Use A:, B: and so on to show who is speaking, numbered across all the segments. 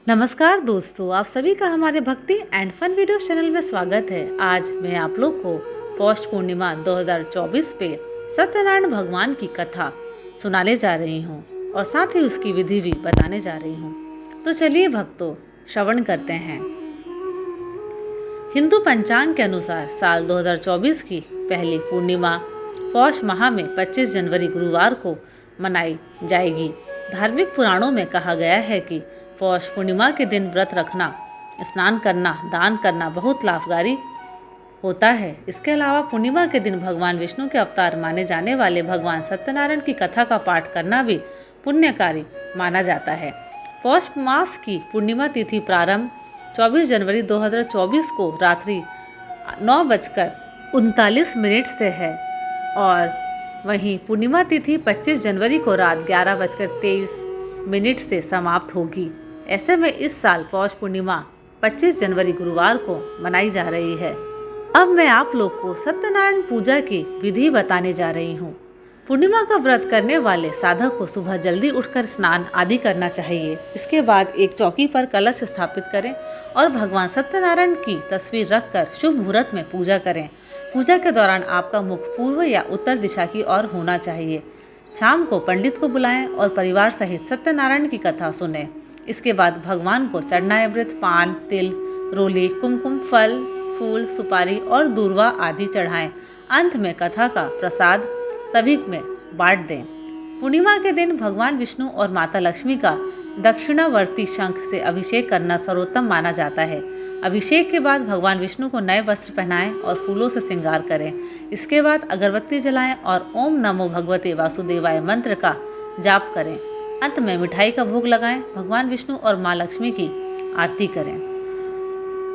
A: नमस्कार दोस्तों, आप सभी का हमारे भक्ति एंड फन वीडियो चैनल में स्वागत है। आज मैं आप लोग को पौष पूर्णिमा 2024 पे सत्यनारायण भगवान की कथा सुनाने जा रही हूँ और साथ ही उसकी विधि भी बताने जा रही हूँ। तो चलिए भक्तों, श्रवण करते हैं। हिंदू पंचांग के अनुसार साल 2024 की पहली पूर्णिमा पौष माह में 25 जनवरी गुरुवार को मनाई जाएगी। धार्मिक पुराणों में कहा गया है कि पौष पूर्णिमा के दिन व्रत रखना, स्नान करना, दान करना बहुत लाभकारी होता है। इसके अलावा पूर्णिमा के दिन भगवान विष्णु के अवतार माने जाने वाले भगवान सत्यनारायण की कथा का पाठ करना भी पुण्यकारी माना जाता है। पौष मास की पूर्णिमा तिथि प्रारंभ 24 जनवरी 2024 को रात्रि 9:39 से है और वहीं पूर्णिमा तिथि 25 जनवरी को रात 11:23 से समाप्त होगी। ऐसे में इस साल पौष पूर्णिमा 25 जनवरी गुरुवार को मनाई जा रही है। अब मैं आप लोग को सत्यनारायण पूजा की विधि बताने जा रही हूँ। पूर्णिमा का व्रत करने वाले साधक को सुबह जल्दी उठकर स्नान आदि करना चाहिए। इसके बाद एक चौकी पर कलश स्थापित करें और भगवान सत्यनारायण की तस्वीर रखकर शुभ मुहूर्त में पूजा करें। पूजा के दौरान आपका मुख पूर्व या उत्तर दिशा की ओर होना चाहिए। शाम को पंडित को बुलाएं और परिवार सहित सत्यनारायण की कथा सुनें। इसके बाद भगवान को चरणामृत, पान, तिल, रोली, कुमकुम, फल, फूल, सुपारी और दूर्वा आदि चढ़ाएं। अंत में कथा का प्रसाद सभी में बांट दें। पूर्णिमा के दिन भगवान विष्णु और माता लक्ष्मी का दक्षिणावर्ती शंख से अभिषेक करना सर्वोत्तम माना जाता है। अभिषेक के बाद भगवान विष्णु को नए वस्त्र पहनाएं और फूलों से श्रृंगार करें। इसके बाद अगरबत्ती जलाएं और ओम नमो भगवते वासुदेवाय मंत्र का जाप करें। अंत में मिठाई का भोग लगाएं। भगवान विष्णु और माँ लक्ष्मी की आरती करें।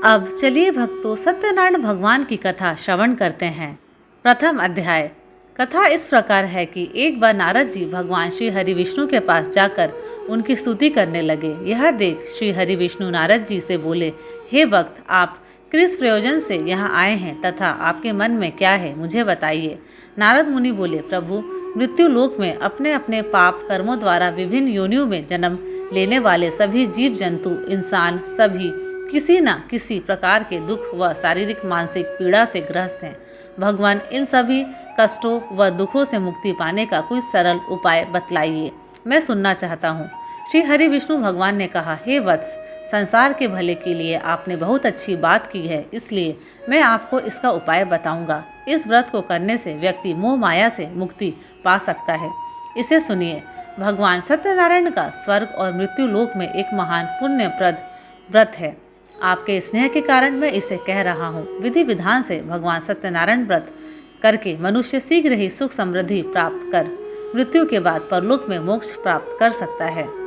A: अब चलिए भक्तों, सत्यनारायण भगवान की कथा श्रवण करते हैं। प्रथम अध्याय। कथा इस प्रकार है कि एक बार नारद जी भगवान श्री हरि विष्णु के पास जाकर उनकी स्तुति करने लगे। यह देख श्री हरि विष्णु नारद जी से बोले, हे भक्त, आप किस प्रयोजन से यहाँ आए हैं तथा आपके मन में क्या है, मुझे बताइए। नारद मुनि बोले, प्रभु, मृत्यु लोक में अपने अपने पाप कर्मों द्वारा विभिन्न योनियों में जन्म लेने वाले सभी जीव जंतु, इंसान सभी किसी न किसी प्रकार के दुख व शारीरिक मानसिक पीड़ा से ग्रस्त हैं। भगवान, इन सभी कष्टों व दुखों से मुक्ति पाने का कोई सरल उपाय बतलाइए, मैं सुनना चाहता हूँ। श्री हरि विष्णु भगवान ने कहा, हे वत्स, संसार के भले के लिए आपने बहुत अच्छी बात की है, इसलिए मैं आपको इसका उपाय बताऊंगा। इस व्रत को करने से व्यक्ति मोह माया से मुक्ति पा सकता है। इसे सुनिए। भगवान सत्यनारायण का स्वर्ग और मृत्यु लोक में एक महान पुण्यप्रद व्रत है। आपके स्नेह के कारण मैं इसे कह रहा हूँ। विधि विधान से भगवान सत्यनारायण व्रत करके मनुष्य शीघ्र ही सुख समृद्धि प्राप्त कर मृत्यु के बाद परलोक में मोक्ष प्राप्त कर सकता है।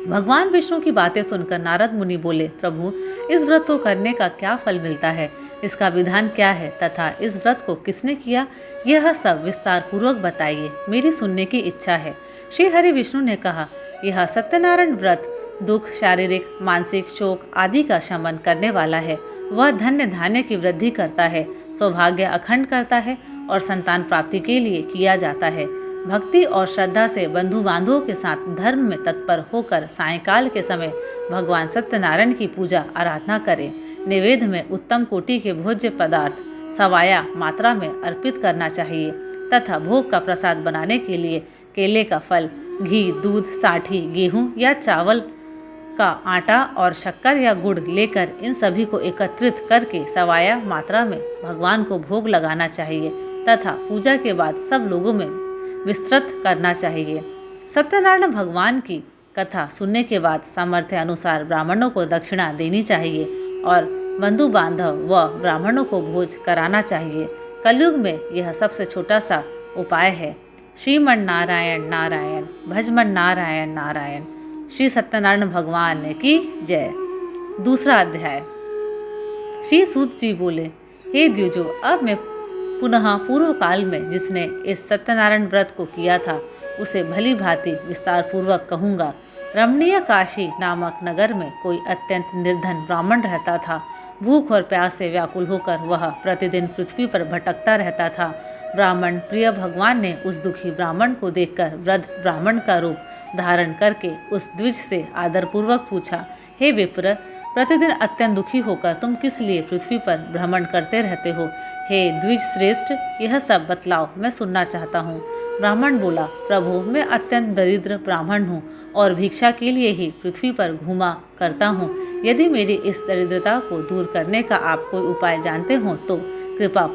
A: भगवान विष्णु की बातें सुनकर नारद मुनि बोले, प्रभु, इस व्रत को करने का क्या फल मिलता है, इसका विधान क्या है तथा इस व्रत को किसने किया, यह सब विस्तार पूर्वक बताइए, मेरी सुनने की इच्छा है। श्री हरि विष्णु ने कहा, यह सत्यनारायण व्रत दुख, शारीरिक मानसिक शोक आदि का शमन करने वाला है। वह धन्य धान्य की वृद्धि करता है, सौभाग्य अखंड करता है और संतान प्राप्ति के लिए किया जाता है। भक्ति और श्रद्धा से बंधु बांधवों के साथ धर्म में तत्पर होकर सायंकाल के समय भगवान सत्यनारायण की पूजा आराधना करें। निवेद्य में उत्तम कोटि के भोज्य पदार्थ सवाया मात्रा में अर्पित करना चाहिए तथा भोग का प्रसाद बनाने के लिए केले का फल, घी, दूध, साठी, गेहूँ या चावल का आटा और शक्कर या गुड़ लेकर इन सभी को एकत्रित करके सवाया मात्रा में भगवान को भोग लगाना चाहिए तथा पूजा के बाद सब लोगों में विस्तृत करना चाहिए। सत्यनारायण भगवान की कथा सुनने के बाद सामर्थ्य अनुसार ब्राह्मणों को दक्षिणा देनी चाहिए और बंधु बांधव व ब्राह्मणों को भोज कराना चाहिए। कलयुग में यह सबसे छोटा सा उपाय है। श्रीमन नारायण नारायण, भजमन नारायण नारायण। श्री सत्यनारायण भगवान की जय। दूसरा अध्याय। श्री सूत जी बोले, हे द्विजो, अब मैं पुनः पूर्व काल में जिसने इस सत्यनारायण व्रत को किया था उसे भली भांति विस्तार पूर्वक कहूँगा। रमणीय काशी नामक नगर में कोई अत्यंत निर्धन ब्राह्मण रहता था। भूख और प्यास से व्याकुल होकर वह प्रतिदिन पृथ्वी पर भटकता रहता था। ब्राह्मण प्रिय भगवान ने उस दुखी ब्राह्मण को देखकर वृद्ध ब्राह्मण का रूप धारण करके उस द्विज से आदरपूर्वक पूछा, हे विप्र, प्रतिदिन अत्यंत दुखी होकर तुम किस लिए पृथ्वी पर भ्रमण करते रहते हो? हे द्विज श्रेष्ठ, यह सब बतलाओ, मैं सुनना चाहता हूँ। ब्राह्मण बोला, प्रभु, मैं अत्यंत दरिद्र ब्राह्मण हूँ और भिक्षा के लिए ही पृथ्वी पर घूमा करता हूँ। यदि मेरी इस दरिद्रता को दूर करने का आप कोई उपाय जानते हो तो कृपा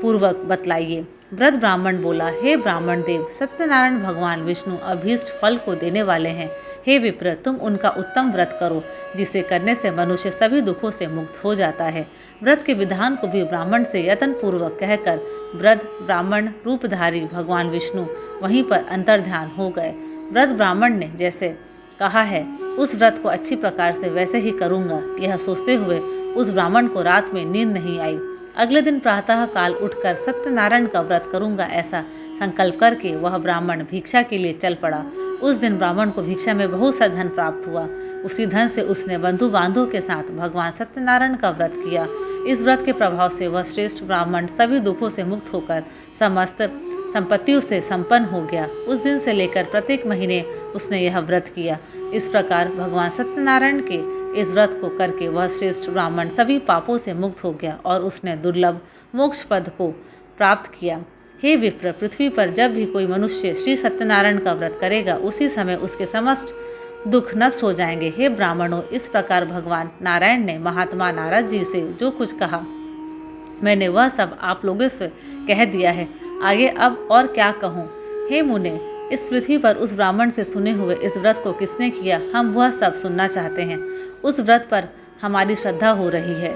A: पूर्वक बतलाइए। वृद्ध ब्राह्मण बोला, हे ब्राह्मण देव, सत्यनारायण भगवान विष्णु अभीष्ट फल को देने वाले हैं। हे विप्र, तुम उनका उत्तम व्रत करो, जिसे करने से मनुष्य सभी दुखों से मुक्त हो जाता है। व्रत के विधान को भी ब्राह्मण से यत्न पूर्वक कहकर वृद्ध ब्राह्मण रूपधारी भगवान विष्णु वहीं पर अंतर्ध्यान हो गए। वृद्ध ब्राह्मण ने जैसे कहा है उस व्रत को अच्छी प्रकार से वैसे ही करूँगा, यह सोचते हुए उस ब्राह्मण को रात में नींद नहीं आई। अगले दिन प्रातः काल उठकर सत्यनारायण का व्रत करूँगा ऐसा संकल्प करके वह ब्राह्मण भिक्षा के लिए चल पड़ा। उस दिन ब्राह्मण को भिक्षा में बहुत सा धन प्राप्त हुआ। उसी धन से उसने बंधु बांधवों के साथ भगवान सत्यनारायण का व्रत किया। इस व्रत के प्रभाव से वह श्रेष्ठ ब्राह्मण सभी दुखों से मुक्त होकर समस्त संपत्तियों से संपन्न हो गया। उस दिन से लेकर प्रत्येक महीने उसने यह व्रत किया। इस प्रकार भगवान सत्यनारायण के इस व्रत को करके वह श्रेष्ठ ब्राह्मण सभी पापों से मुक्त हो गया और उसने दुर्लभ मोक्ष पद को प्राप्त किया। हे विप्र, पृथ्वी पर जब भी कोई मनुष्य श्री सत्यनारायण का व्रत करेगा उसी समय उसके समस्त दुख नष्ट हो जाएंगे। हे ब्राह्मणों, इस प्रकार भगवान नारायण ने महात्मा नारद जी से जो कुछ कहा मैंने वह सब आप लोगों से कह दिया है। आगे अब और क्या कहूँ? हे मुने, इस पृथ्वी पर उस ब्राह्मण से सुने हुए इस व्रत को किसने किया, हम वह सब सुनना चाहते हैं। उस व्रत पर हमारी श्रद्धा हो रही है।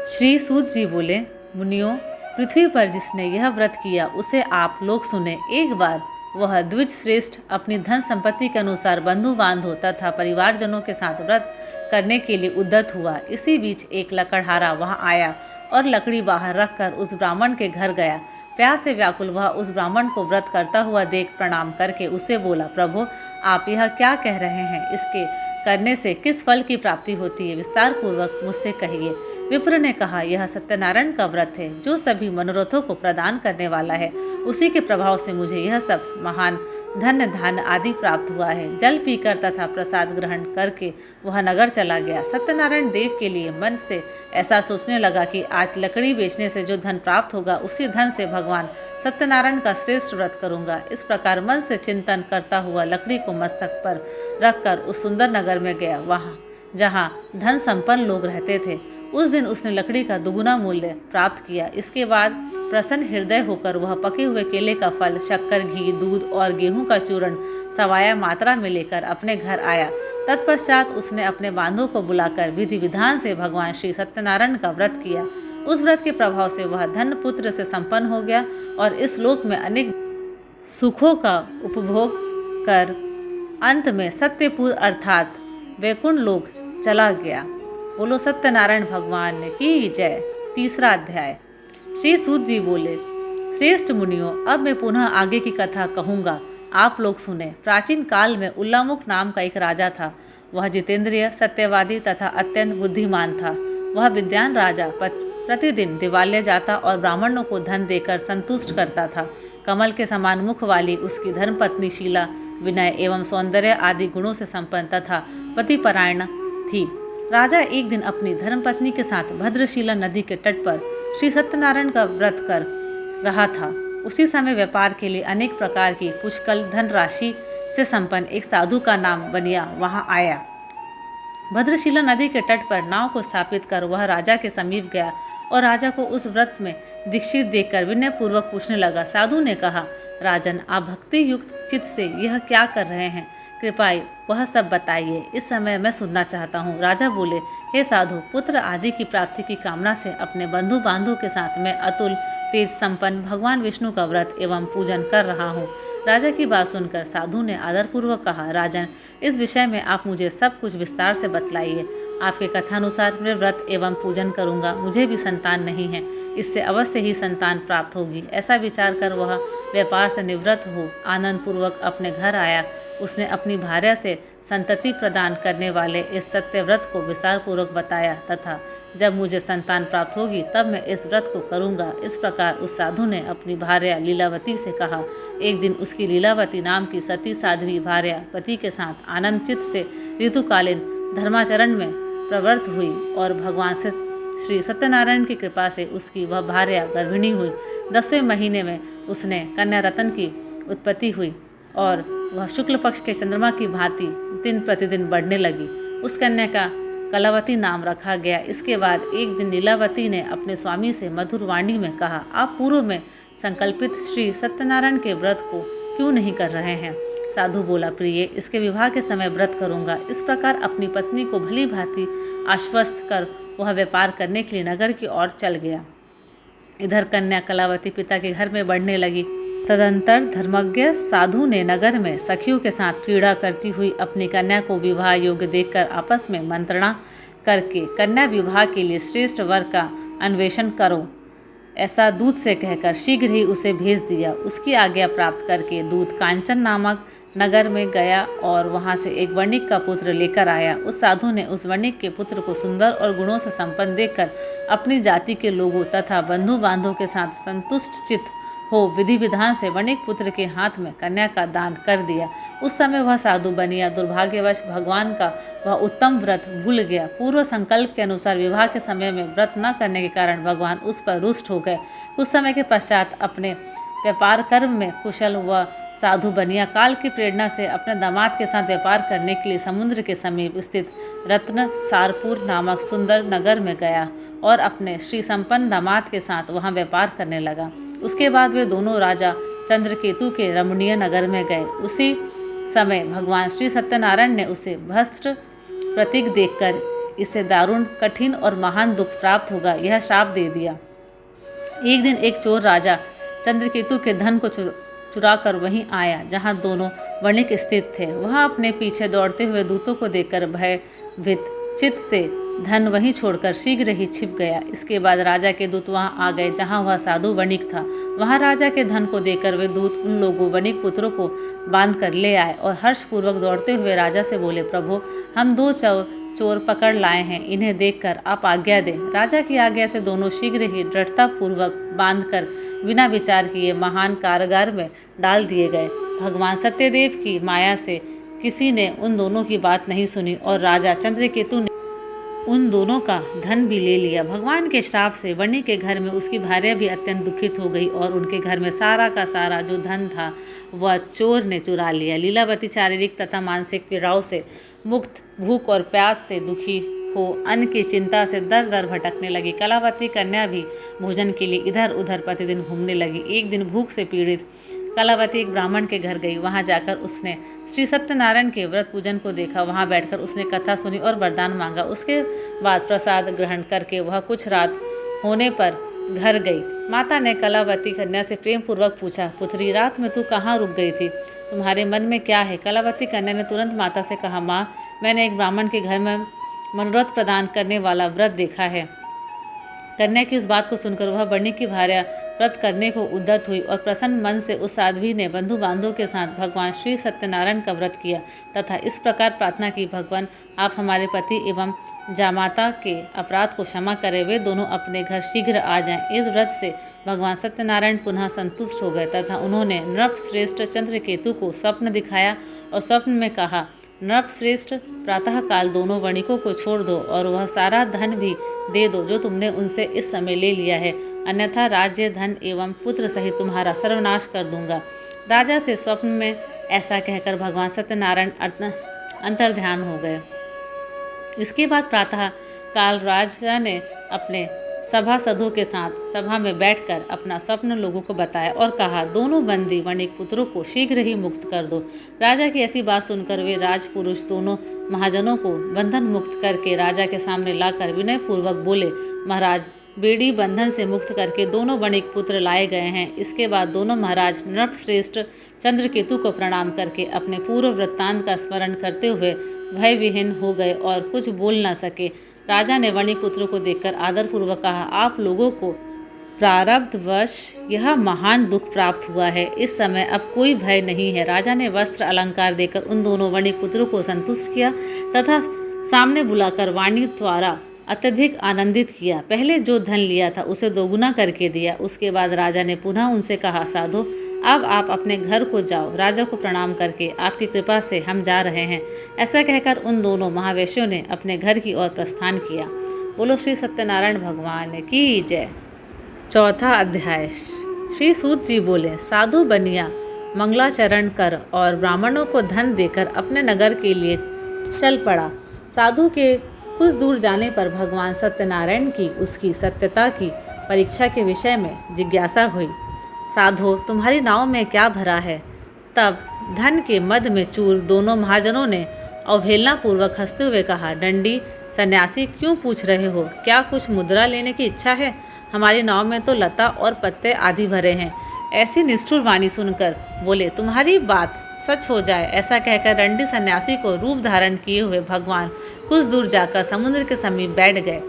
A: श्री सूत जी बोले, मुनियों, पृथ्वी पर जिसने यह व्रत किया उसे आप लोग सुने। एक बार वह द्विज श्रेष्ठ अपनी धन संपत्ति के अनुसार बंधु बांधव तथा परिवारजनों के साथ व्रत करने के लिए उद्यत हुआ। इसी बीच एक लकड़हारा वहां आया और लकड़ी बाहर रखकर उस ब्राह्मण के घर गया। प्यास से व्याकुल वह उस ब्राह्मण को व्रत करता हुआ देख प्रणाम करके उससे बोला, प्रभु, आप यह क्या कह रहे हैं? इसके करने से किस फल की प्राप्ति होती है? विस्तार पूर्वक मुझसे कहिए। विप्र ने कहा, यह सत्यनारायण का व्रत है जो सभी मनोरथों को प्रदान करने वाला है। उसी के प्रभाव से मुझे यह सब महान धन्य धान्य आदि प्राप्त हुआ है। जल पीकर तथा प्रसाद ग्रहण करके वह नगर चला गया। सत्यनारायण देव के लिए मन से ऐसा सोचने लगा कि आज लकड़ी बेचने से जो धन प्राप्त होगा उसी धन से भगवान सत्यनारायण का श्रेष्ठ व्रत करूंगा। इस प्रकार मन से चिंतन करता हुआ लकड़ी को मस्तक पर रखकर उस सुंदर नगर में गया, वहाँ जहाँ धन संपन्न लोग रहते थे। उस दिन उसने लकड़ी का दुगुना मूल्य प्राप्त किया। इसके बाद प्रसन्न हृदय होकर वह पके हुए केले का फल, शक्कर, घी, दूध और गेहूं का चूर्ण सवाया मात्रा में लेकर अपने घर आया। तत्पश्चात उसने अपने बांधों को बुलाकर विधि विधान से भगवान श्री सत्यनारायण का व्रत किया। उस व्रत के प्रभाव से वह धन पुत्र से संपन्न हो गया और इस लोक में अनेक सुखों का उपभोग कर अंत में सत्यपुर अर्थात वैकुंठ लोक चला गया। बोलो सत्यनारायण भगवान की जय। तीसरा अध्याय। श्री सूत जी बोले, श्रेष्ठ मुनियों, अब मैं पुनः आगे की कथा कहूँगा, आप लोग सुने। प्राचीन काल में उल्लामुख नाम का एक राजा था। वह जितेंद्रिय, सत्यवादी तथा अत्यंत बुद्धिमान था। वह विद्वान राजा प्रतिदिन दिवालय जाता और ब्राह्मणों को धन देकर संतुष्ट करता था। कमल के समान मुख वाली उसकी धर्मपत्नी शीला विनय एवं सौंदर्य आदि गुणों से संपन्न तथा पतिपरायण थी। राजा एक दिन अपनी धर्मपत्नी के साथ भद्रशिला नदी के तट पर श्री सत्यनारायण का व्रत कर रहा था। उसी समय व्यापार के लिए अनेक प्रकार की पुष्कल धनराशि से संपन्न एक साधु का नाम बनिया वहां आया। भद्रशिला नदी के तट पर नाव को स्थापित कर वह राजा के समीप गया और राजा को उस व्रत में दीक्षित देखकर विनय पूर्वक पूछने लगा। साधु ने कहा, राजन, आप भक्ति युक्त चित्त से यह क्या कर रहे हैं? कृपया वह सब बताइए, इस समय मैं सुनना चाहता हूँ। राजा बोले, हे साधु, पुत्र आदि की प्राप्ति की कामना से अपने बंधु बांधवों के साथ मैं अतुल तेज संपन्न भगवान विष्णु का व्रत एवं पूजन कर रहा हूँ। राजा की बात सुनकर साधु ने आदरपूर्वक कहा, राजन, इस विषय में आप मुझे सब कुछ विस्तार से बतलाइए। आपके कथानुसार मैं व्रत एवं पूजन करूँगा। मुझे भी संतान नहीं है, इससे अवश्य ही संतान प्राप्त होगी। ऐसा विचार कर वह व्यापार से निवृत्त हो आनंद पूर्वक अपने घर आया। उसने अपनी भार्या से संतति प्रदान करने वाले इस सत्य व्रत को विस्तार पूर्वक बताया तथा जब मुझे संतान प्राप्त होगी तब मैं इस व्रत को करूँगा। इस प्रकार उस साधु ने अपनी भार्या लीलावती से कहा। एक दिन उसकी लीलावती नाम की सती साध्वी भार्या पति के साथ आनंद चित्त से ऋतुकालीन धर्माचरण में प्रवृत्त हुई और भगवान से श्री सत्यनारायण की कृपा से उसकी वह भार्या गर्भिणी हुई। 10वें महीने में उसने कन्या रत्न की उत्पत्ति हुई और वह शुक्ल पक्ष के चंद्रमा की भांति दिन प्रतिदिन बढ़ने लगी। उस कन्या का कलावती नाम रखा गया। इसके बाद एक दिन लीलावती ने अपने स्वामी से मधुर वाणी में कहा, आप पूर्व में संकल्पित श्री सत्यनारायण के व्रत को क्यों नहीं कर रहे हैं? साधु बोला, प्रिय, इसके विवाह के समय व्रत करूंगा। इस प्रकार अपनी पत्नी को भली भांति आश्वस्त कर वह व्यापार करने के लिए नगर की ओर चल गया। इधर कन्या कलावती पिता के घर में बढ़ने लगी। तदंतर धर्मज्ञ साधु ने नगर में सखियों के साथ क्रीड़ा करती हुई अपनी कन्या को विवाह योग्य देखकर आपस में मंत्रणा करके कन्या विवाह के लिए श्रेष्ठ वर का अन्वेषण करो ऐसा दूत से कहकर शीघ्र ही उसे भेज दिया। उसकी आज्ञा प्राप्त करके दूत कांचन नामक नगर में गया और वहां से एक वणिक का पुत्र लेकर आया। उस साधु ने उस वणिक के पुत्र को सुंदर और गुणों से संपन्न देखकर अपनी जाति के लोगों तथा बंधु बांधवों के साथ संतुष्ट चित्त हो विधि विधान से वणिक पुत्र के हाथ में कन्या का दान कर दिया। उस समय वह साधु बनिया दुर्भाग्यवश भगवान का वह उत्तम व्रत भूल गया। पूर्व संकल्प के अनुसार विवाह के समय में व्रत न करने के कारण भगवान उस पर रुष्ट हो गए। कुछ समय के पश्चात अपने व्यापार कर्म में कुशल हुआ साधु बनिया काल की प्रेरणा से अपने दामाद के साथ व्यापार करने के लिए समुद्र के समीप स्थित रत्न सारपुर नामक सुंदर नगर में गया और अपने श्री संपन्न दामाद के साथ वहां व्यापार करने लगा। उसके बाद वे दोनों राजा चंद्रकेतु के रमणीय नगर में गए। उसी समय भगवान श्री सत्यनारायण ने उसे भ्रष्ट प्रतीक देखकर इससे दारुण कठिन और महान दुख प्राप्त होगा यह शाप दे दिया। एक दिन एक चोर राजा चंद्रकेतु के धन को चुरा कर वहीं आया जहां दोनों वणिक स्थित थे। वह अपने पीछे दौड़ते हुए दूतों को देखकर भयभीत चित्त से धन वहीं छोड़कर शीघ्र ही छिप गया। इसके बाद राजा के दूत वहां आ गए जहां वह साधु वणिक था। वहां राजा के धन को देखकर वे दूत उन लोगों वणिक पुत्रों को बांध कर ले आए और हर्षपूर्वक दौड़ते हुए राजा से बोले, प्रभु, हम 2 चोर पकड़ लाए हैं, इन्हें देखकर आप आज्ञा दें। राजा की आज्ञा से दोनों शीघ्र ही दृढ़तापूर्वक बांधकर बिना विचार किए महान कारागार में डाल दिए गए। भगवान सत्यदेव की माया से किसी ने उन दोनों की बात नहीं सुनी और राजा चंद्रकेतु ने उन दोनों का धन भी ले लिया। भगवान के श्राप से वणिक के घर में उसकी भार्या भी अत्यंत दुखित हो गई और उनके घर में सारा का सारा जो धन था वह चोर ने चुरा लिया। लीलावती शारीरिक तथा मानसिक पीड़ाओं से मुक्त, भूख और प्यास से दुखी हो अन्न की चिंता से दर दर भटकने लगी। कलावती कन्या भी भोजन के लिए इधर उधर प्रतिदिन घूमने लगी। एक दिन भूख से पीड़ित कलावती एक ब्राह्मण के घर गई। वहां जाकर उसने श्री सत्यनारायण के व्रत पूजन को देखा। वहां बैठकर उसने कथा सुनी और वरदान मांगा। उसके बाद प्रसाद ग्रहण करके वह कुछ रात होने पर घर गई। माता ने कलावती कन्या से प्रेम पूर्वक पूछा, पुत्री, रात में तू कहाँ रुक गई थी? तुम्हारे मन में क्या है? कलावती कन्या ने तुरंत माता से कहा, माँ, मैंने एक ब्राह्मण के घर में मनोरथ प्रदान करने वाला व्रत देखा है। कन्या की इस बात को सुनकर वह वणिक की भार्या व्रत करने को उद्यत हुई और प्रसन्न मन से उस साध्वी ने बंधु बांधवों के साथ भगवान श्री सत्यनारायण का व्रत किया तथा इस प्रकार प्रार्थना की, भगवान, आप हमारे पति एवं जामाता के अपराध को क्षमा करें, वे दोनों अपने घर शीघ्र आ जाएं। इस व्रत से भगवान सत्यनारायण पुनः संतुष्ट हो गए तथा उन्होंने नृप श्रेष्ठ चंद्रकेतु को स्वप्न दिखाया और स्वप्न में कहा, नृप श्रेष्ठ, प्रातःकाल दोनों वणिकों को छोड़ दो और वह सारा धन भी दे दो जो तुमने उनसे इस समय ले लिया है, अन्यथा राज्य, धन एवं पुत्र सहित तुम्हारा सर्वनाश कर दूंगा। राजा से स्वप्न में ऐसा कहकर भगवान सत्यनारायण अंतर्ध्यान हो गए। इसके बाद प्रातः काल राजा ने अपने सभासदों के साथ सभा में बैठकर अपना स्वप्न लोगों को बताया और कहा, दोनों बंदी वणिक पुत्रों को शीघ्र ही मुक्त कर दो। राजा की ऐसी बात सुनकर वे राजपुरुष दोनों महाजनों को बंधन मुक्त करके राजा के सामने लाकर विनय पूर्वक बोले, महाराज, बेड़ी बंधन से मुक्त करके दोनों वणिक पुत्र लाए गए हैं। इसके बाद दोनों महाराज नृप श्रेष्ठ चंद्रकेतु को प्रणाम करके अपने पूर्व वृत्तांत का स्मरण करते हुए भय विहीन हो गए और कुछ बोल न सके। राजा ने वणिक पुत्रों को देखकर आदरपूर्वक कहा, आप लोगों को प्रारब्धवश यह महान दुख प्राप्त हुआ है। इस समय अब कोई भय नहीं है। राजा ने वस्त्र अलंकार देकर उन दोनों वणिकपुत्रों को संतुष्ट किया तथा सामने बुलाकर वाणी द्वारा अत्यधिक आनंदित किया। पहले जो धन लिया था उसे दोगुना करके दिया। उसके बाद राजा ने पुनः उनसे कहा, साधो अब आप अपने घर को जाओ। राजा को प्रणाम करके आपकी कृपा से हम जा रहे हैं। ऐसा कहकर उन दोनों महावेश्यों ने अपने घर की ओर प्रस्थान किया। बोलो श्री सत्यनारायण भगवान की जय। चौथा अध्याय। श्री सूत जी बोले, साधु बनिया मंगलाचरण कर और ब्राह्मणों को धन देकर अपने नगर के लिए चल पड़ा। साधु के कुछ दूर जाने पर भगवान सत्यनारायण की उसकी सत्यता की परीक्षा के विषय में जिज्ञासा हुई। साधो तुम्हारी नाव में क्या भरा है? तब धन के मद में चूर दोनों महाजनों ने अवहेलनापूर्वक हंसते हुए कहा, दंडी सन्यासी क्यों पूछ रहे हो? क्या कुछ मुद्रा लेने की इच्छा है? हमारी नाव में तो लता और पत्ते आदि भरे हैं। ऐसी निष्ठुर वाणी सुनकर बोले, तुम्हारी बात सच हो जाए। ऐसा कहकर दंडी सन्यासी को रूप धारण किए हुए भगवान कुछ दूर जाकर समुद्र के समीप बैठ गए।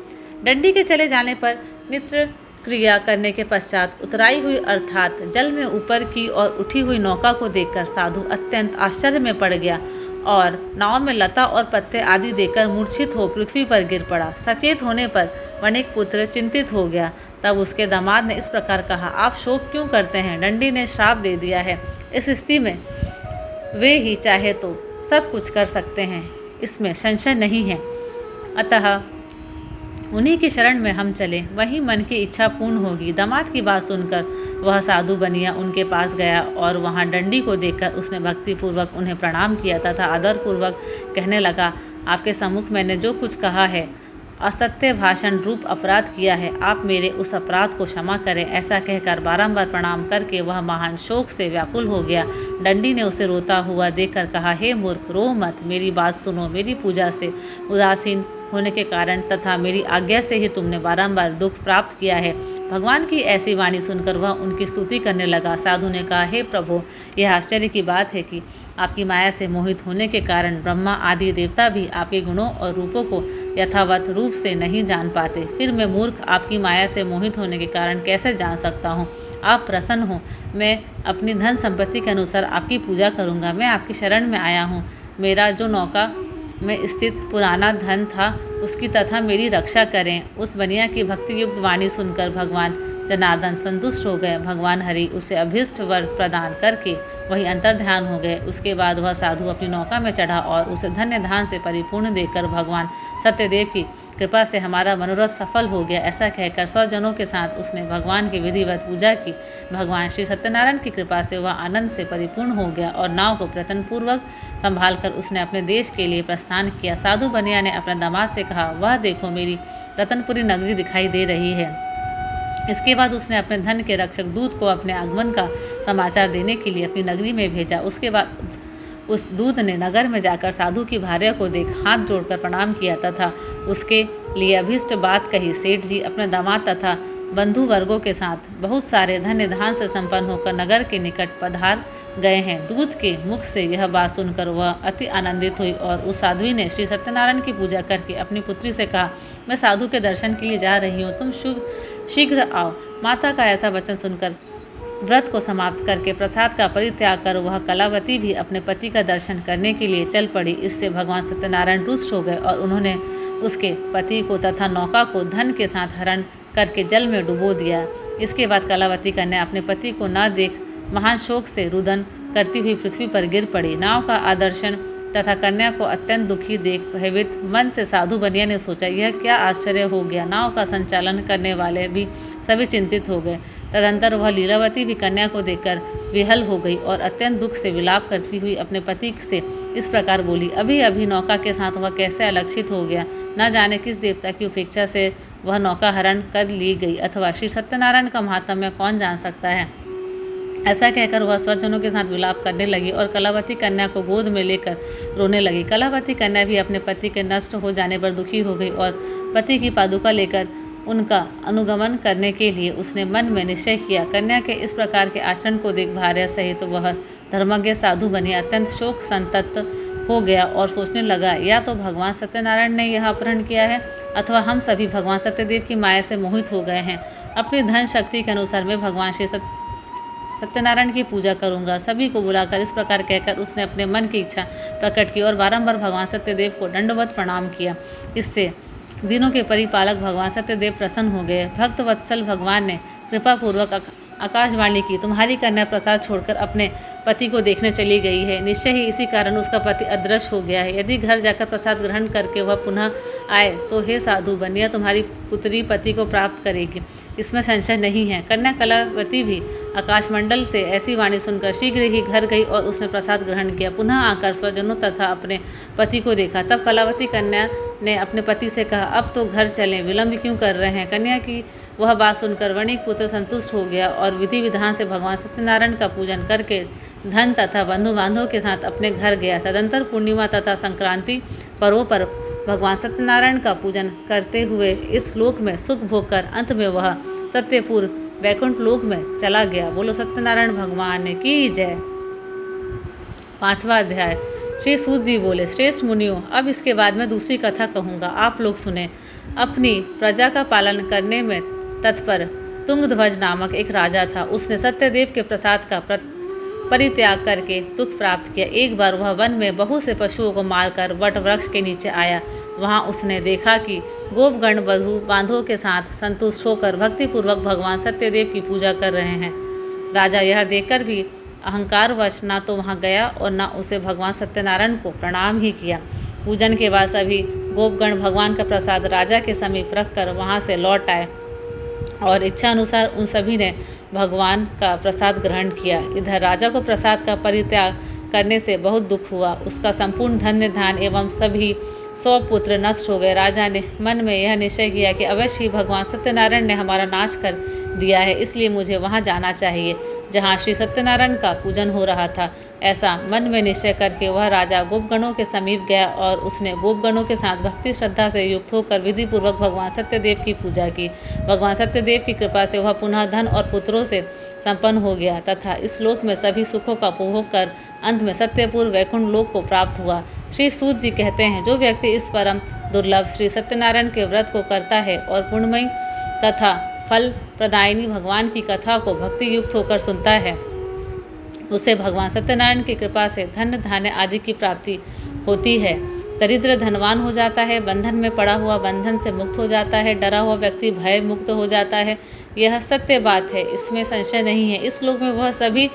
A: दंडी के चले जाने पर नित्य क्रिया करने के पश्चात उतराई हुई अर्थात जल में ऊपर की ओर उठी हुई नौका को देखकर साधु अत्यंत आश्चर्य में पड़ गया और नाव में लता और पत्ते आदि देकर मूर्छित हो पृथ्वी पर गिर पड़ा। सचेत होने पर वणिक पुत्र चिंतित हो गया। तब उसके दामाद ने इस प्रकार कहा, आप शोक क्यों करते हैं? दंडी ने श्राप दे दिया है। इस स्थिति में वे ही चाहे तो सब कुछ कर सकते हैं, इसमें संशय नहीं है। अतः उन्हीं की शरण में हम चले, वही मन की इच्छा पूर्ण होगी। दामाद की बात सुनकर वह साधु बनिया उनके पास गया और वहां दंडी को देखकर उसने भक्तिपूर्वक उन्हें प्रणाम किया तथा आदरपूर्वक कहने लगा, आपके सम्मुख मैंने जो कुछ कहा है, असत्य भाषण रूप अपराध किया है, आप मेरे उस अपराध को क्षमा करें। ऐसा कहकर बारंबार प्रणाम करके वह महान शोक से व्याकुल हो गया। दंडी ने उसे रोता हुआ देखकर कहा, हे मूर्ख, रो मत, मेरी बात सुनो। मेरी पूजा से उदासीन होने के कारण तथा मेरी आज्ञा से ही तुमने बारंबार दुख प्राप्त किया है। भगवान की ऐसी वाणी सुनकर वह उनकी स्तुति करने लगा। साधु ने कहा, हे प्रभु, यह आश्चर्य की बात है कि आपकी माया से मोहित होने के कारण ब्रह्मा आदि देवता भी आपके गुणों और रूपों को यथावत रूप से नहीं जान पाते। फिर मैं मूर्ख आपकी माया से मोहित होने के कारण कैसे जान सकता हूँ? आप प्रसन्न हो, मैं अपनी धन संपत्ति के अनुसार आपकी पूजा करूँगा। मैं आपकी शरण में आया हूँ। मेरा जो नौका में स्थित पुराना धन था उसकी तथा मेरी रक्षा करें। उस बनिया की भक्ति युक्त वाणी सुनकर भगवान जनार्दन संतुष्ट हो गए। भगवान हरि उसे अभीष्ट वर प्रदान करके वही अंतर्ध्यान हो गए। उसके बाद वह साधु अपनी नौका में चढ़ा और उसे धन्य धान से परिपूर्ण देकर भगवान सत्यदेव की कृपा से हमारा मनोरथ सफल हो गया। ऐसा कहकर 100 जनों के साथ उसने भगवान की विधिवत पूजा की। भगवान श्री सत्यनारायण की कृपा से वह आनंद से परिपूर्ण हो गया और नाव को प्रयत्नपूर्वक संभालकर उसने अपने देश के लिए प्रस्थान किया। साधु बनिया ने अपने दामाद से कहा, वह देखो, मेरी रतनपुरी नगरी दिखाई दे रही है। इसके बाद उसने अपने धन के रक्षक दूत को अपने आगमन का समाचार देने के लिए अपनी नगरी में भेजा। उसके बाद उस दूत ने नगर में जाकर साधु की भार्या को देख हाथ जोड़कर प्रणाम किया तथा उसके लिए अभीष्ट बात कही। सेठ जी अपने दामाद तथा बंधु वर्गों के साथ बहुत सारे धन्य धान से संपन्न होकर नगर के निकट पधार गए हैं। दूत के मुख से यह बात सुनकर वह अति आनंदित हुई और उस साध्वी ने श्री सत्यनारायण की पूजा करके अपनी पुत्री से कहा, मैं साधु के दर्शन के लिए जा रही हूँ, तुम शीघ्र आओ। माता का ऐसा वचन सुनकर व्रत को समाप्त करके प्रसाद का परित्याग कर वह कलावती भी अपने पति का दर्शन करने के लिए चल पड़ी। इससे भगवान सत्यनारायण रुष्ट हो गए और उन्होंने उसके पति को तथा नौका को धन के साथ हरण करके जल में डुबो दिया। इसके बाद कलावती कन्या अपने पति को न देख महान शोक से रुदन करती हुई पृथ्वी पर गिर पड़ी। नाव का आदर्शन तथा कन्या को अत्यंत दुखी देख भयभीत मन से साधु बनिया ने सोचा, यह क्या आश्चर्य हो गया। नाव का संचालन करने वाले भी सभी चिंतित हो गए। तदंतर वह लीलावती भी कन्या को देखकर विहल हो गई और अत्यंत दुख से विलाप करती हुई अपने पति से इस प्रकार बोली, अभी अभी नौका के साथ वह कैसे अलक्षित हो गया। न जाने किस देवता की उपेक्षा से वह नौका हरण कर ली गई अथवा श्री सत्यनारायण का महात्म्य कौन जान सकता है। ऐसा कहकर वह स्वजनों के साथ विलाप करने लगी और कलावती कन्या को गोद में लेकर रोने लगी। कलावती कन्या भी अपने पति के नष्ट हो जाने पर दुखी हो गई और पति की पादुका लेकर उनका अनुगमन करने के लिए उसने मन में निश्चय किया। कन्या के इस प्रकार के आचरण को देख भार्या सहित वह धर्मज्ञ साधु बनी अत्यंत शोक संतप्त हो गया और सोचने लगा, या तो भगवान सत्यनारायण ने यह अपहरण किया है अथवा हम सभी भगवान सत्यदेव की माया से मोहित हो गए हैं। अपनी धन शक्ति के अनुसार मैं भगवान श्री सत्यनारायण की पूजा करूंगा। सभी को बुलाकर इस प्रकार कहकर उसने अपने मन की इच्छा प्रकट की और बारंबार भगवान सत्यदेव को दंडवत प्रणाम किया। इससे दिनों के परिपालक भगवान सत्यदेव प्रसन्न हो गए। भक्त वत्सल भगवान ने कृपा पूर्वक आकाशवाणी की, तुम्हारी कन्या प्रसाद छोड़कर अपने पति को देखने चली गई है। निश्चय ही इसी कारण उसका पति अदृश्य हो गया है। यदि घर जाकर प्रसाद ग्रहण करके वह पुनः आए तो हे साधु बनिया, तुम्हारी पुत्री पति को प्राप्त करेगी, इसमें संशय नहीं है। कन्या कलावती भी आकाशमंडल से ऐसी वाणी सुनकर शीघ्र ही घर गई और उसने प्रसाद ग्रहण किया। पुनः आकर स्वजनों तथा अपने पति को देखा। तब कलावती कन्या ने अपने पति से कहा, अब तो घर चलें, विलंब क्यों कर रहे हैं। कन्या की वह बात सुनकर वणिक पुत्र संतुष्ट हो गया और विधि विधान से भगवान सत्यनारायण का पूजन करके धन तथा बंधु बांधवों के साथ अपने घर गया। तदंतर पूर्णिमा तथा संक्रांति पर्वों पर भगवान सत्यनारायण का पूजन करते हुए इस लोक में सुख भोग कर अंत में वह सत्यपुर वैकुंठ लोक में चला गया। बोलो सत्यनारायण भगवान की जय। 5वां अध्याय। श्री सूत जी बोले, श्रेष्ठ मुनियों, अब इसके बाद मैं दूसरी कथा कहूँगा, आप लोग सुने। अपनी प्रजा का पालन करने में तत्पर तुंगध्वज नामक एक राजा था। उसने सत्यदेव के प्रसाद का परित्याग करके दुख प्राप्त किया। एक बार वह वन में बहुत से पशुओं को मारकर वट वृक्ष के नीचे आया। वहाँ उसने देखा कि गोपगण बधू बांधवों के साथ संतुष्ट होकर भक्तिपूर्वक भगवान सत्यदेव की पूजा कर रहे हैं। राजा यह देखकर भी अहंकारवश ना तो वहाँ गया और न उसे भगवान सत्यनारायण को प्रणाम ही किया। पूजन के बाद सभी गोपगण भगवान का प्रसाद राजा के समीप रखकर वहाँ से लौट आए और इच्छा अनुसार उन सभी ने भगवान का प्रसाद ग्रहण किया। इधर राजा को प्रसाद का परित्याग करने से बहुत दुख हुआ। उसका संपूर्ण धन्य धान एवं सभी 100 पुत्र नष्ट हो गए। राजा ने मन में यह निश्चय किया कि अवश्य ही भगवान सत्यनारायण ने हमारा नाश कर दिया है, इसलिए मुझे वहाँ जाना चाहिए जहाँ श्री सत्यनारायण का पूजन हो रहा था। ऐसा मन में निश्चय करके वह राजा गोपगणों के समीप गया और उसने गोपगणों के साथ भक्ति श्रद्धा से युक्त होकर विधि पूर्वक भगवान सत्यदेव की पूजा की। भगवान सत्यदेव की कृपा से वह पुनः धन और पुत्रों से संपन्न हो गया तथा इस लोक में सभी सुखों का उपभोग कर अंत में सत्यपुर वैकुंठ लोक को प्राप्त हुआ। श्री सूत जी कहते हैं, जो व्यक्ति इस परम दुर्लभ श्री सत्यनारायण के व्रत को करता है और पुण्यमयी तथा फल प्रदायिनी भगवान की कथा को भक्ति युक्त होकर सुनता है, उसे भगवान सत्यनारायण की कृपा से धन धान्य आदि की प्राप्ति होती है। दरिद्र धनवान हो जाता है, बंधन में पड़ा हुआ बंधन से मुक्त हो जाता है, डरा हुआ व्यक्ति भय मुक्त हो जाता है। यह सत्य बात है, इसमें संशय नहीं है। इस लोक में वह सभी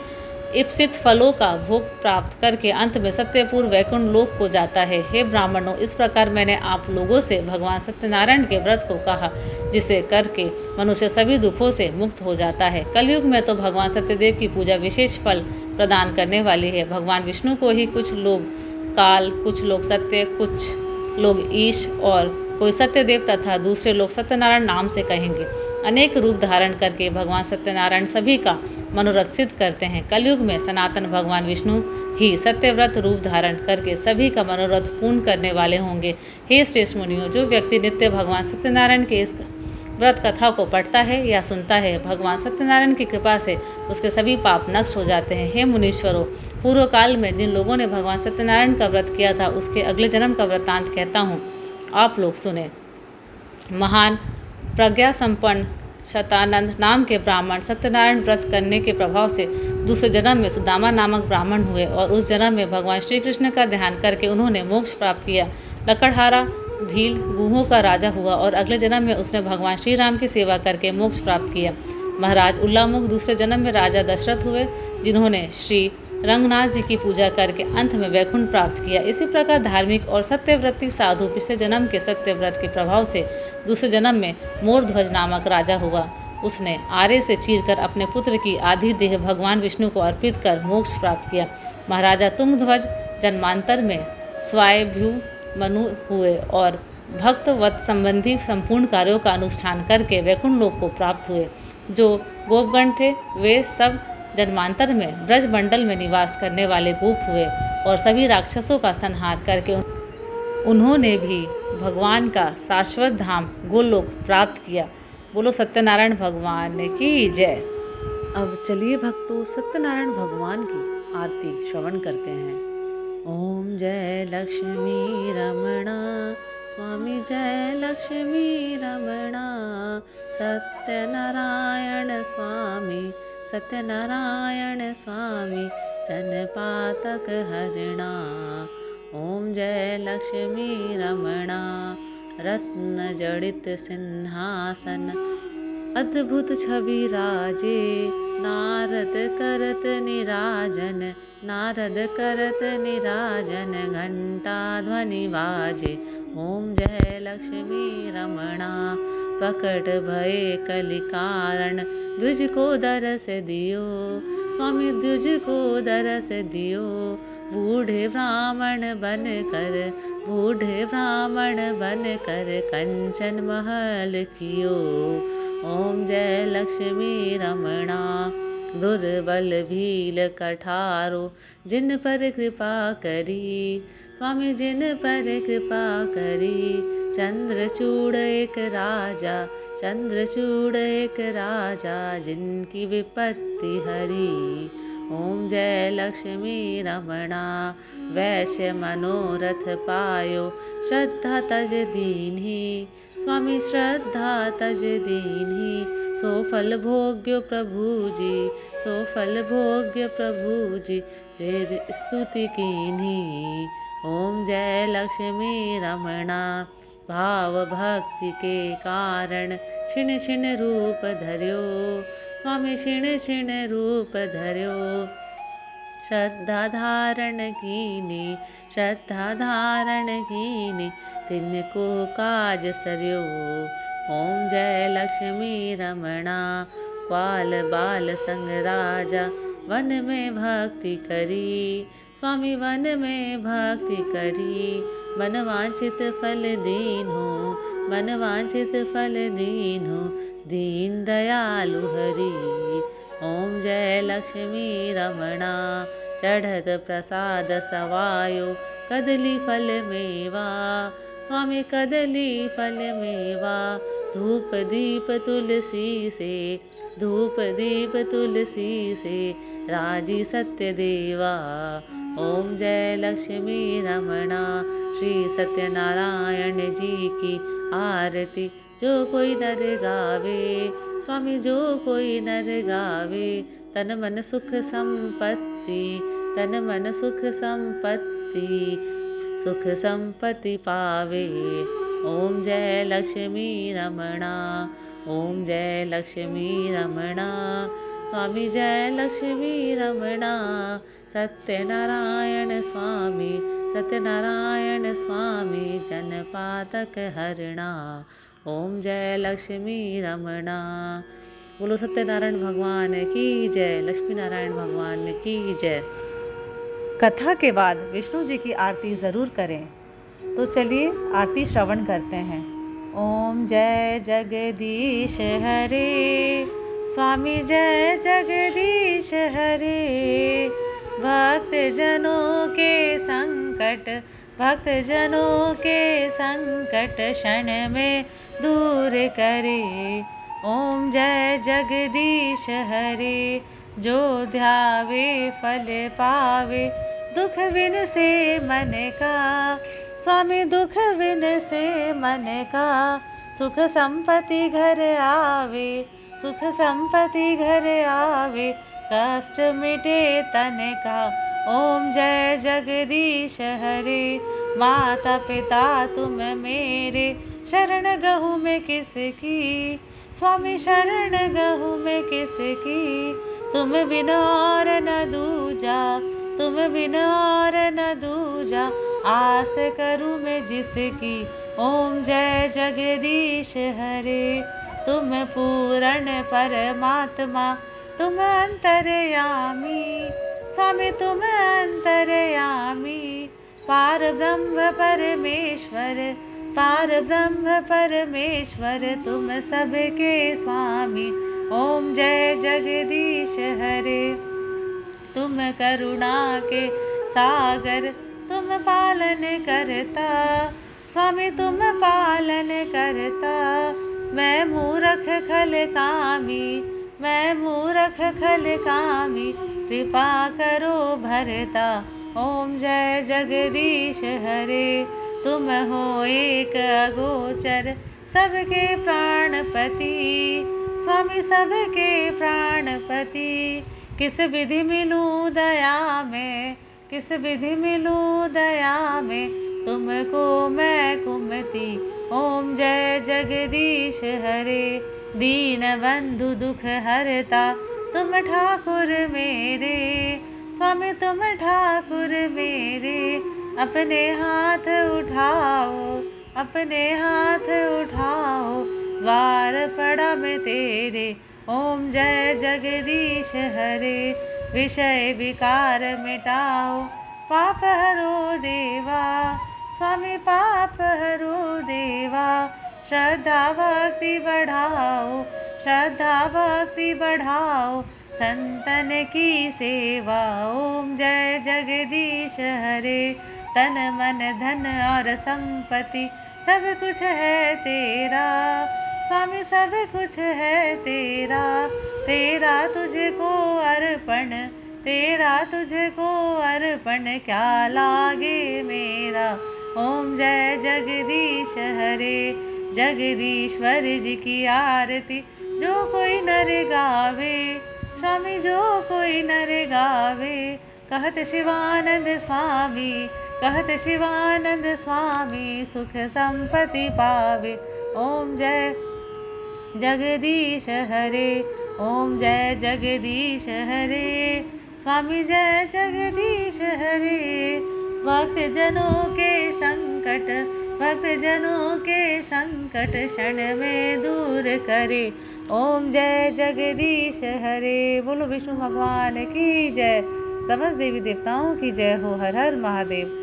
A: इप्सित फलों का भोग प्राप्त करके अंत में सत्यपुर वैकुंठ लोक को जाता है। हे ब्राह्मणों, इस प्रकार मैंने आप लोगों से भगवान सत्यनारायण के व्रत को कहा, जिसे करके मनुष्य सभी दुखों से मुक्त हो जाता है। कलयुग में तो भगवान सत्यदेव की पूजा विशेष फल प्रदान करने वाली है। भगवान विष्णु को ही कुछ लोग काल, कुछ लोग सत्य, कुछ लोग ईश और कोई सत्यदेव तथा दूसरे लोग सत्यनारायण नाम से कहेंगे। अनेक रूप धारण करके भगवान सत्यनारायण सभी का मनोरथ सिद्ध करते हैं। कलयुग में सनातन भगवान विष्णु ही सत्यव्रत रूप धारण करके सभी का मनोरथ पूर्ण करने वाले होंगे। हे श्रेष्ठ मुनियों, जो व्यक्ति नित्य भगवान सत्यनारायण के इस व्रत कथा को पढ़ता है या सुनता है, भगवान सत्यनारायण की कृपा से उसके सभी पाप नष्ट हो जाते हैं। हे मुनीश्वरों, पूर्व काल में जिन लोगों ने भगवान सत्यनारायण का व्रत किया था, उसके अगले जन्म का वृत्तांत कहता हूँ, आप लोग सुने। महान प्रज्ञा संपन्न शतानंद नाम के ब्राह्मण सत्यनारायण व्रत करने के प्रभाव से दूसरे जन्म में सुदामा नामक ब्राह्मण हुए और उस जन्म में भगवान श्री कृष्ण का ध्यान करके उन्होंने मोक्ष प्राप्त किया। लकड़हारा भील गुहों का राजा हुआ और अगले जन्म में उसने भगवान श्री राम की सेवा करके मोक्ष प्राप्त किया। महाराज उल्लामुख दूसरे जन्म में राजा दशरथ हुए, जिन्होंने श्री रंगनाथ जी की पूजा करके अंत में वैकुंठ प्राप्त किया। इसी प्रकार धार्मिक और सत्यव्रती साधु पिछले जन्म के सत्यव्रत के प्रभाव से दूसरे जन्म में मोरध्वज नामक राजा हुआ। उसने आरे से चीरकर अपने पुत्र की आधी देह भगवान विष्णु को अर्पित कर मोक्ष प्राप्त किया। महाराजा तुंगध्वज जन्मांतर में स्वायभू मनु हुए और भक्तवत संबंधी संपूर्ण कार्यों का अनुष्ठान करके वैकुंठ लोक को प्राप्त हुए। जो गोपगण थे वे सब जन्मांतर में ब्रज मंडल में निवास करने वाले गोप हुए और सभी राक्षसों का संहार करके उन्होंने भी भगवान का शाश्वत धाम गोलोक प्राप्त किया। बोलो सत्यनारायण भगवान की जय। अब चलिए भक्तों, सत्यनारायण भगवान की आरती श्रवण करते हैं। ओम जय लक्ष्मी रमणा, स्वामी जय लक्ष्मी रमणा, सत्यनारायण स्वामी, सत्यनारायण स्वामी जनपातक हरणा। ओम जय लक्ष्मी रमणा, रत्न जड़ित सिंहासन अद्भुत छवि राजे। नारद करत निराजन, नारद करत निराजन घंटा ध्वनि बाजे। ओम जय लक्ष्मी रमणा, प्रकट भये कलि कारण द्विज को दरस दियो। स्वामी द्विज को दरस दियो, बूढ़े ब्राह्मण बन कर, बूढ़े ब्राह्मण बन कर कंचन महल कियो। ओम जय लक्ष्मी रमणा, दुर्बल भील कठारो जिन पर कृपा करी। स्वामी जिन पर कृपा करी, चंद्रचूड़ एक राजा, चंद्रचूड़ एक राजा जिनकी विपत्ति हरी। ओम जय लक्ष्मी रमणा, वैश्य मनोरथ पायो श्रद्धा तज दीन्ही। स्वामी श्रद्धा तज दीन्ही, सो फल भोग्य प्रभु जी, सो फल भोग्य प्रभु जी फिर स्तुति कीन्ही। ओम जय लक्ष्मी रमणा, भाव भक्ति के कारण क्षिण क्षिण रूप धर्यो। स्वामी क्षिण क्षिण रूप धर्यो, श्रद्धा धारण कीनी, श्रद्धा धारण कीनी तिनको काज सर्यो। ओम जय लक्ष्मी रमणा, ग्वाल बाल संग राजा वन में भक्ति करी। स्वामी वन में भक्ति करी, मन वांछित फल दीन्हो, मन वांछित फल दीन्हो दीन दयालु हरि। ओम जय लक्ष्मी रमणा, चढ़त प्रसाद सवायो कदली फल मेवा। स्वामी कदली फल मेवा, धूप दीप तुलसी से, धूप दीप तुलसी से राजी सत्य देवा। ओम जय लक्ष्मी रमणा, श्री सत्यनारायण जी की आरती जो कोई नर गावे। स्वामी जो कोई नर गावे, तन मन सुख संपत्ति, तन मन सुख संपत्ति, सुख संपत्ति पावे। ओम जय लक्ष्मी रमणा, ओम जय लक्ष्मी रमणा, स्वामी जय लक्ष्मी रमणा। सत्यनारायण स्वामी, सत्यनारायण स्वामी जनपातक हरणा। ओम जय लक्ष्मी रमणा। बोलो सत्यनारायण भगवान की जय, लक्ष्मी नारायण भगवान की जय। कथा के बाद विष्णु जी की आरती ज़रूर करें। तो चलिए आरती श्रवण करते हैं। ओम जय जगदीश हरे, स्वामी जय जगदीश हरे। भक्त जनों के संकट, भक्त जनों के संकट क्षण में दूर करे। ओम जय जगदीश हरे, जो ध्यावे फल पावे दुख विन से मन का। स्वामी दुख विन से मन का, सुख संपत्ति घर आवे, सुख संपत्ति घर आवे, कष्ट मिटे तन का। ओम जय जगदीश हरे, माता पिता तुम मेरे, शरण गहूँ में किसकी। स्वामी शरण गहूँ में किसकी, तुम बिना और न दूजा, तुम बिना और न दूजा, आस करूँ मैं जिसकी। ओम जय जगदीश हरे, तुम पूर्ण परमात्मा, तुम अंतर्यामी। स्वामी तुम अंतर्यामी, पार ब्रह्म परमेश्वर, पार ब्रह्म परमेश्वर, तुम सबके स्वामी। ओम जय जगदीश हरे, तुम करुणा के सागर, तुम पालन करता। स्वामी तुम पालन करता, मैं मूर्ख खल कामी, मैं मूर्ख खल कामी, कृपा करो भरता। ओम जय जगदीश हरे, तुम हो एक अगोचर, सबके प्राणपति, स्वामी सबके प्राणपति। किस विधि मिलूं दया में, किस विधि मिलूं दया में, तुमको मैं कुमति। ओम जय जगदीश हरे, दीन बंधु दुख हरता, तुम ठाकुर मेरे, स्वामी तुम ठाकुर मेरे। अपने हाथ उठाओ, अपने हाथ उठाओ, द्वार पड़ा मैं तेरे। ओम जय जगदीश हरे, विषय विकार मिटाओ, पाप हरो देवा, स्वामी पाप हरो देवा। श्रद्धा भक्ति बढ़ाओ, श्रद्धा भक्ति बढ़ाओ, संतन की सेवा। ओम जय जगदीश हरे, तन मन धन और संपत्ति सब कुछ है तेरा, स्वामी सब कुछ है तेरा। तेरा तुझको अर्पण, तेरा तुझको अर्पण, क्या लागे मेरा। ओम जय जगदीश हरे, जगदीश्वर जी की आरती जो कोई नर गावे, स्वामी जो कोई नर गावे। कहत शिवानंद स्वामी, कहत शिवानंद स्वामी, सुख संपत्ति पावे। ओम जय जगदीश हरे, ओम जय जगदीश हरे, स्वामी जय जगदीश हरे। भक्त जनों के संकट, भक्त जनों के संकट क्षण में दूर करे। ओम जय जगदीश हरे। बोलो विष्णु भगवान की जय, समस्त देवी देवताओं की जय हो। हर हर महादेव।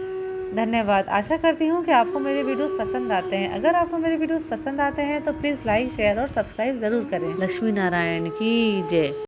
A: धन्यवाद। आशा करती हूँ कि आपको मेरे वीडियोस पसंद आते हैं। अगर आपको मेरे वीडियोस पसंद आते हैं तो प्लीज़ लाइक शेयर और सब्सक्राइब ज़रूर करें। लक्ष्मी नारायण की जय।